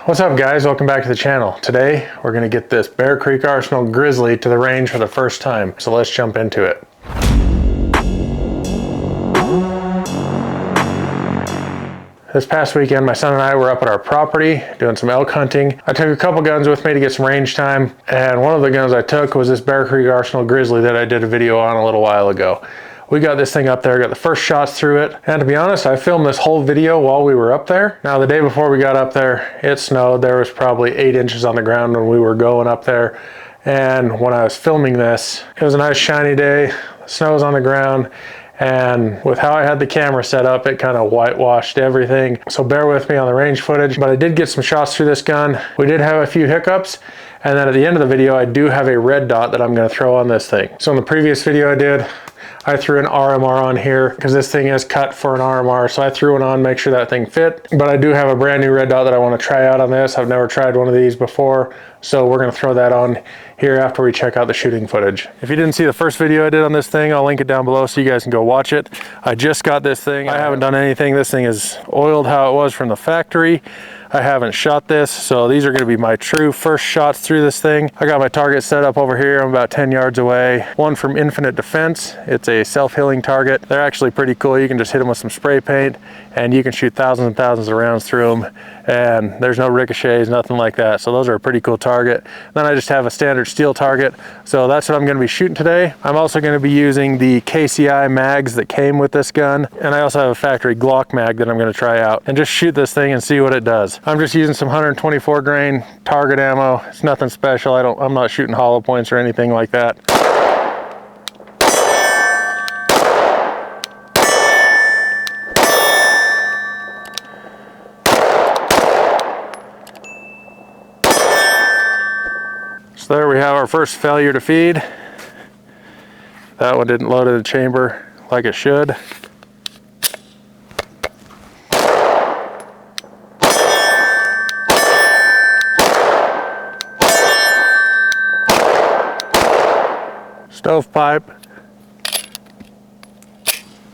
What's up guys, welcome back to the channel. Today we're going to get this Bear Creek Arsenal Grizzly to the range for the first time, so let's jump into it. This past weekend my son and I were up at our property doing some elk hunting. I took a couple guns with me to get some range time, and one of the guns I took was this Bear Creek Arsenal Grizzly that I did a video on a little while ago. We got this thing up there, got the first shots through it, and to be honest, I filmed this whole video while we were up there. Now the day before we got up there, it snowed. There was probably 8 inches on the ground when we were going up there, and when I was filming this, it was a nice shiny day, the snow was on the ground, and with how I had the camera set up, it kind of whitewashed everything. So bear with me on the range footage, but I did get some shots through this gun. We did have a few hiccups, and then at the end of the video, I do have a red dot that I'm gonna throw on this thing. So in the previous video I did, I threw an RMR on here because this thing is cut for an RMR, so I threw it on, make sure that thing fit. But I do have a brand new red dot that I want to try out on this. I've never tried one of these before, so we're going to throw that on here after we check out the shooting footage. If you didn't see the first video I did on this thing, I'll link it down below so you guys can go watch it. I just got this thing. I haven't done anything. This thing is oiled how it was from the factory. I haven't shot this, so these are going to be my true first shots through this thing. I got my target set up over here. I'm about 10 yards away. One from Infinite Defense. It's a self-healing target. They're actually pretty cool. You can just hit them with some spray paint and you can shoot thousands and thousands of rounds through them, and there's no ricochets, nothing like that. So those are a pretty cool target. Then I just have a standard steel target, so that's what I'm going to be shooting today. I'm also going to be using the KCI mags that came with this gun, and I also have a factory Glock mag that I'm going to try out and just shoot this thing and see what it does. I'm just using some 124 grain target ammo. It's nothing special. I'm not shooting hollow points or anything like that. So there we have our first failure to feed. That one didn't load in the chamber like it should. Stovepipe.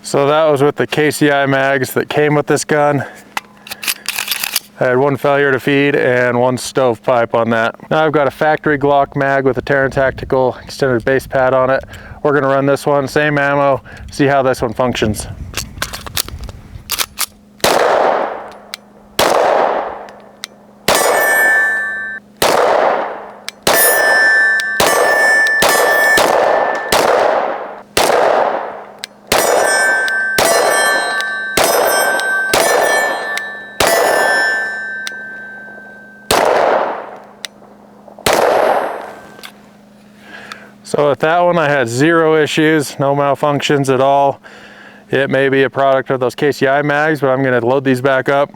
So that was with the KCI mags that came with this gun. I had one failure to feed and one stovepipe on that. Now I've got a factory Glock mag with a Terran Tactical extended base pad on it. We're gonna run this one, same ammo, see how this one functions. So with that one I had zero issues, no malfunctions at all. It may be a product of those KCI mags, but I'm going to load these back up,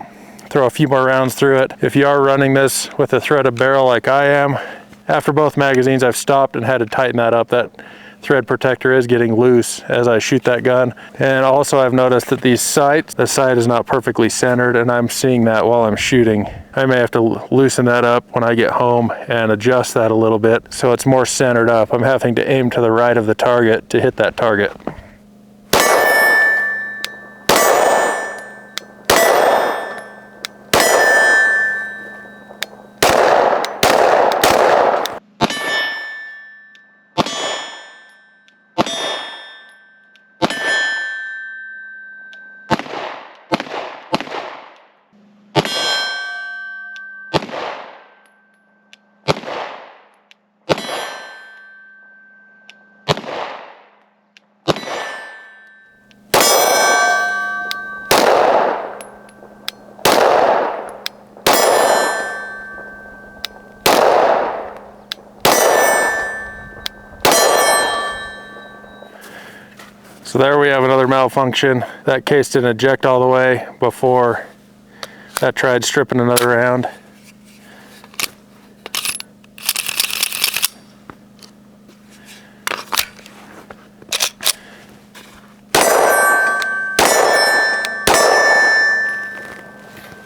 throw a few more rounds through it. If you are running this with a threaded barrel like I am, after both magazines I've stopped and had to tighten that up. That thread protector is getting loose as I shoot that gun. And also I've noticed that these sights, the sight is not perfectly centered, and I'm seeing that while I'm shooting. I may have to loosen that up when I get home and adjust that a little bit so it's more centered up. I'm having to aim to the right of the target to hit that target. So there we have another malfunction. That case didn't eject all the way before that tried stripping another round.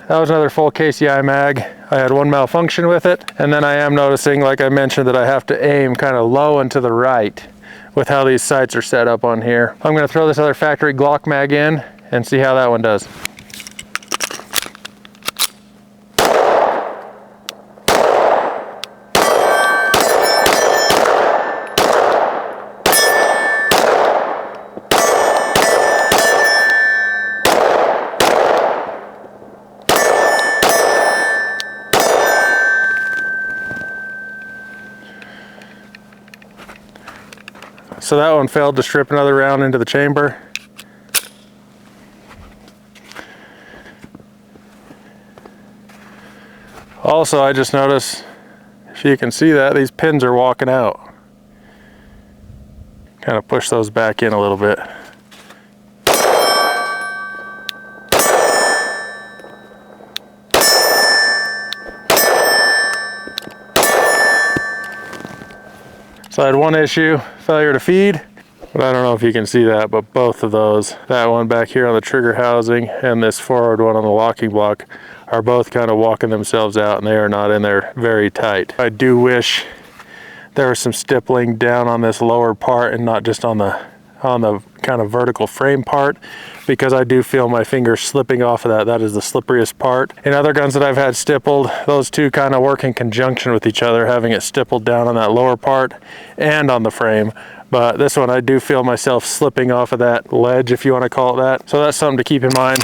That was another full KCI mag. I had one malfunction with it, and then I am noticing, like I mentioned, that I have to aim kind of low and to the right with how these sights are set up on here. I'm going to throw this other factory Glock mag in and see how that one does. So that one failed to strip another round into the chamber. Also, I just noticed, if you can see that, these pins are walking out. Kind of push those back in a little bit. So I had one issue, failure to feed, but I don't know if you can see that, but both of those, that one back here on the trigger housing and this forward one on the locking block, are both kind of walking themselves out, and they are not in there very tight. I do wish there was some stippling down on this lower part and not just on the kind of vertical frame part, because I do feel my fingers slipping off of that. That is the slipperiest part. In other guns that I've had stippled, those two kind of work in conjunction with each other, having it stippled down on that lower part and on the frame. But this one, I do feel myself slipping off of that ledge, if you want to call it that. So that's something to keep in mind.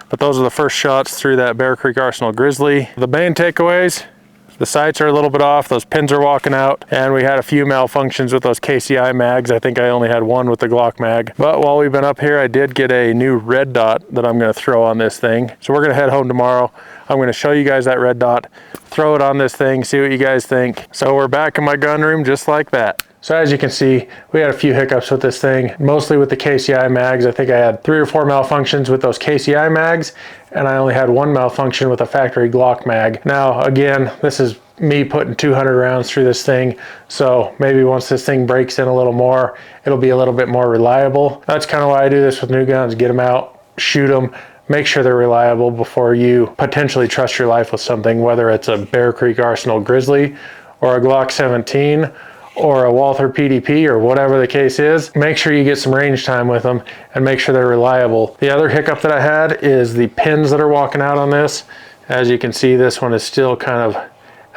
But those are the first shots through that Bear Creek Arsenal Grizzly. The main takeaways: the sights are a little bit off, those pins are walking out, and we had a few malfunctions with those KCI mags. I think I only had one with the Glock mag. But while we've been up here, I did get a new red dot that I'm gonna throw on this thing. So we're gonna head home tomorrow. I'm gonna show you guys that red dot, throw it on this thing, see what you guys think. So we're back in my gun room just like that. So as you can see, we had a few hiccups with this thing, mostly with the KCI mags. I think I had 3 or 4 malfunctions with those KCI mags, and I only had one malfunction with a factory Glock mag. Now, again, this is me putting 200 rounds through this thing, so maybe once this thing breaks in a little more, it'll be a little bit more reliable. That's kind of why I do this with new guns: get them out, shoot them, make sure they're reliable before you potentially trust your life with something, whether it's a Bear Creek Arsenal Grizzly or a Glock 17 or a Walther PDP or whatever the case is. Make sure you get some range time with them and make sure they're reliable. The other hiccup that I had is the pins that are walking out on this. As you can see, this one is still kind of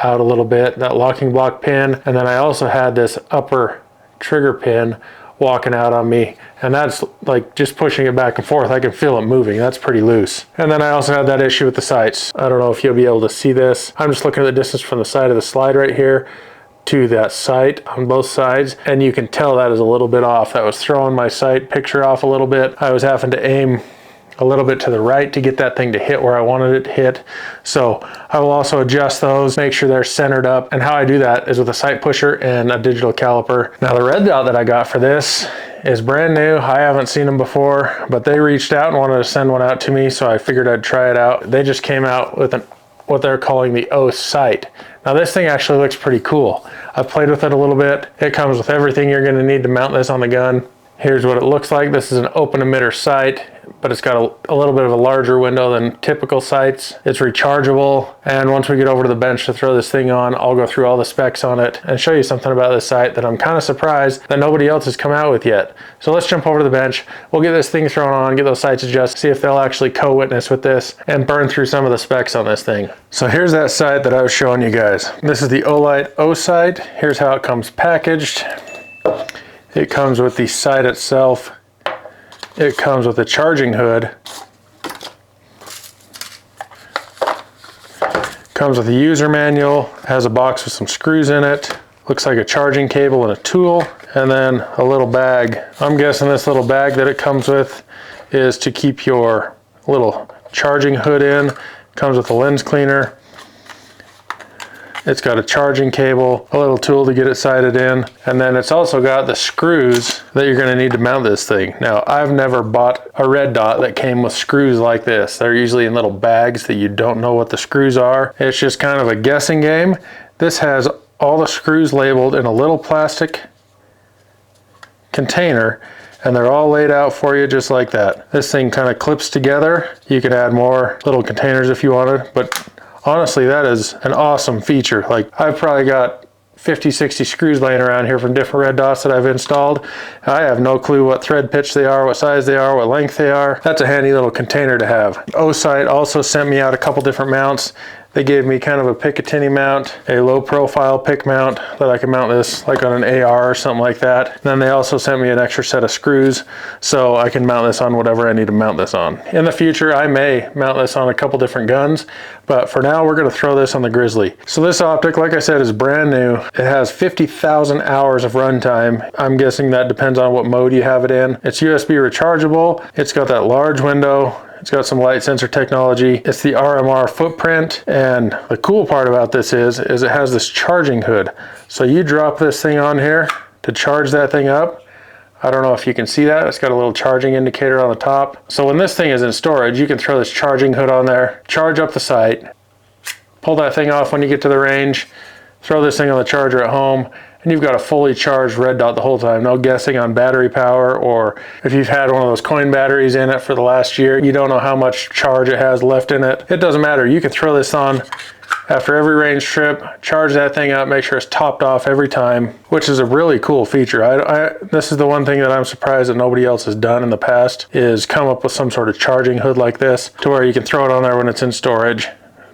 out a little bit, that locking block pin. And then I also had this upper trigger pin walking out on me, and that's like just pushing it back and forth. I can feel it moving. That's pretty loose. And then I also had that issue with the sights. I don't know if you'll be able to see this. I'm just looking at the distance from the side of the slide right here to that sight on both sides, and you can tell that is a little bit off. That was throwing my sight picture off a little bit. I was having to aim a little bit to the right to get that thing to hit where I wanted it to hit. So I will also adjust those, make sure they're centered up. And how I do that is with a sight pusher and a digital caliper. Now the red dot that I got for this is brand new. I haven't seen them before, but they reached out and wanted to send one out to me, so I figured I'd try it out. They just came out with what they're calling the O sight. Now this thing actually looks pretty cool. I've played with it a little bit. It comes with everything you're gonna need to mount this on the gun. Here's what it looks like. This is an open emitter sight, but it's got a little bit of a larger window than typical sights. It's rechargeable, and once we get over to the bench to throw this thing on, I'll go through all the specs on it and show you something about this sight that I'm kind of surprised that nobody else has come out with yet. So let's jump over to the bench. We'll get this thing thrown on, get those sights adjusted, see if they'll actually co-witness with this, and burn through some of the specs on this thing. So here's that sight that I was showing you guys. This is the Oite O sight. Here's how it comes packaged. It comes with the sight itself. It comes with a charging hood. Comes with a user manual. Has a box with some screws in it. Looks like a charging cable and a tool. And then a little bag. I'm guessing this little bag that it comes with is to keep your little charging hood in. Comes with a lens cleaner. It's got a charging cable, a little tool to get it sighted in, and then it's also got the screws that you're going to need to mount this thing. Now, I've never bought a red dot that came with screws like this. They're usually in little bags that you don't know what the screws are. It's just kind of a guessing game. This has all the screws labeled in a little plastic container, and they're all laid out for you just like that. This thing kind of clips together. You could add more little containers if you wanted, but honestly, that is an awesome feature. Like, I've probably got 50, 60 screws laying around here from different red dots that I've installed. I have no clue what thread pitch they are, what size they are, what length they are. That's a handy little container to have. O-Sight also sent me out a couple different mounts. They gave me kind of a Picatinny mount, a low profile pick mount that I can mount this like on an AR or something like that. And then they also sent me an extra set of screws so I can mount this on whatever I need to mount this on. In the future, I may mount this on a couple different guns, but for now, we're gonna throw this on the Grizzly. So this optic, like I said, is brand new. It has 50,000 hours of runtime. I'm guessing that depends on what mode you have it in. It's USB rechargeable. It's got that large window. It's got some light sensor technology. It's the RMR footprint. And the cool part about this is it has this charging hood. So you drop this thing on here to charge that thing up. I don't know if you can see that. It's got a little charging indicator on the top. So when this thing is in storage, you can throw this charging hood on there, charge up the sight, pull that thing off when you get to the range, throw this thing on the charger at home, and you've got a fully charged red dot the whole time. No guessing on battery power, or if you've had one of those coin batteries in it for the last year, you don't know how much charge it has left in it. It doesn't matter. You can throw this on after every range trip, charge that thing up, make sure it's topped off every time, which is a really cool feature. This is the one thing that I'm surprised that nobody else has done in the past, is come up with some sort of charging hood like this to where you can throw it on there when it's in storage,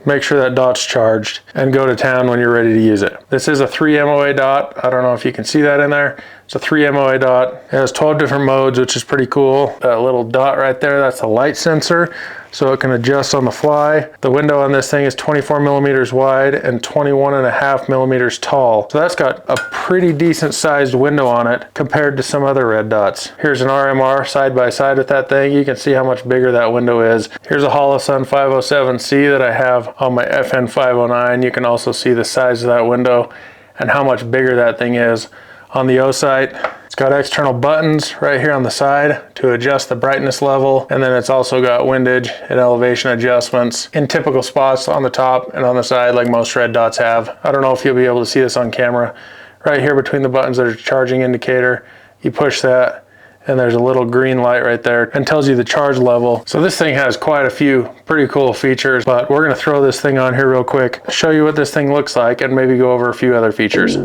make sure that dot's charged, and go to town when you're ready to use it. This is a 3 MOA dot. I don't know if you can see that in there. It's a 3 MOA dot. It has 12 different modes, which is pretty cool. That little dot right there, that's a light sensor, so it can adjust on the fly. The window on this thing is 24 millimeters wide and 21.5 millimeters tall. So that's got a pretty decent sized window on it compared to some other red dots. Here's an RMR side by side with that thing. You can see how much bigger that window is. Here's a Holosun 507C that I have on my FN 509. You can also see the size of that window and how much bigger that thing is. On the O sight, it's got external buttons right here on the side to adjust the brightness level, and then it's also got windage and elevation adjustments in typical spots on the top and on the side like most red dots have. I don't know if you'll be able to see this on camera. Right here between the buttons, there's a charging indicator. You push that and there's a little green light right there and tells you the charge level. So this thing has quite a few pretty cool features, but we're gonna throw this thing on here real quick, show you what this thing looks like, and maybe go over a few other features.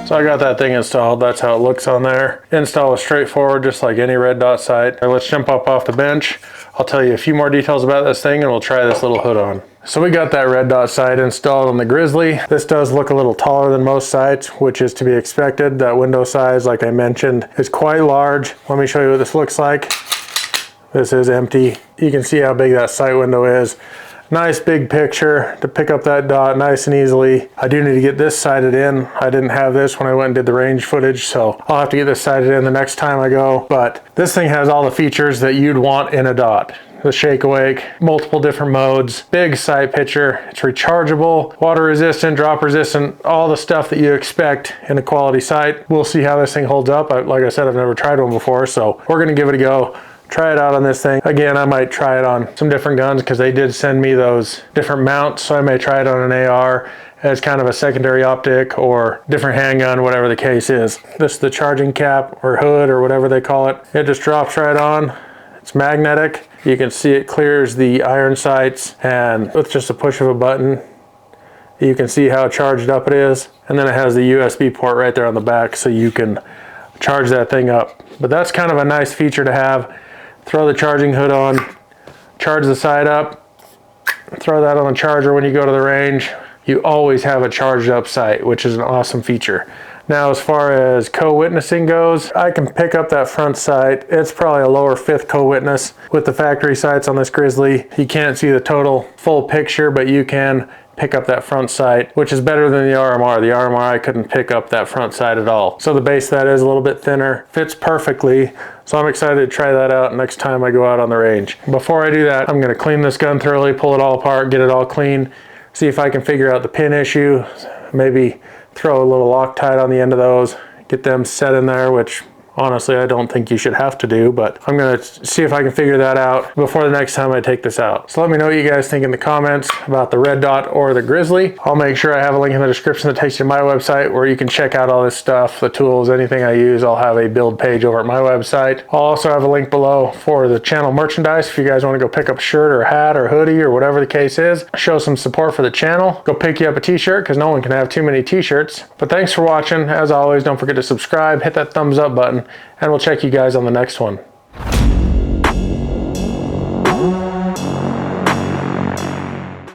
So I got that thing installed. That's how it looks on there. Install is straightforward, just like any red dot sight. Let's jump up off the bench. I'll tell you a few more details about this thing and we'll try this little hood on. So we got that red dot sight installed on the Grizzly. This does look a little taller than most sights, which is to be expected. That window size, like I mentioned, is quite large. Let me show you what this looks like. This is empty. You can see how big that sight window is. Nice big picture to pick up that dot nice and easily. I do need to get this sighted in. I didn't have this when I went and did the range footage, so I'll have to get this sighted in the next time I go. But this thing has all the features that you'd want in a dot. The shake awake, multiple different modes, big sight picture, it's rechargeable, water resistant, drop resistant, all the stuff that you expect in a quality sight. We'll see how this thing holds up. Like I said, I've never tried one before, so we're gonna give it a go. Try it out on this thing. Again, I might try it on some different guns because they did send me those different mounts, so I may try it on an AR as kind of a secondary optic or different handgun, whatever the case is. This is the charging cap or hood or whatever they call it. It just drops right on. It's magnetic. You can see it clears the iron sights, and with just a push of a button, you can see how charged up it is. And then it has the USB port right there on the back so you can charge that thing up. But that's kind of a nice feature to have. Throw the charging hood on, charge the sight up, throw that on the charger when you go to the range. You always have a charged up sight, which is an awesome feature. Now, as far as co-witnessing goes, I can pick up that front sight. It's probably a lower fifth co-witness. With the factory sights on this Grizzly, you can't see the total full picture, but you can pick up that front sight, which is better than the RMR. The RMR, I couldn't pick up that front sight at all. So the base of that is a little bit thinner, fits perfectly. So I'm excited to try that out next time I go out on the range. Before I do that, I'm gonna clean this gun thoroughly, pull it all apart, get it all clean, see if I can figure out the pin issue, maybe throw a little Loctite on the end of those, get them set in there, which honestly I don't think you should have to do, but I'm gonna see if I can figure that out before the next time I take this out. So let me know what you guys think in the comments about the red dot or the Grizzly. I'll make sure I have a link in the description that takes you to my website where you can check out all this stuff, the tools, anything I use. I'll have a build page over at my website. I'll also have a link below for the channel merchandise if you guys want to go pick up a shirt or a hat or hoodie or whatever the case is. Show some support for the channel. Go pick you up a t-shirt because no one can have too many t-shirts. But thanks for watching. As always, don't forget to subscribe, hit that thumbs up button, and we'll check you guys on the next one.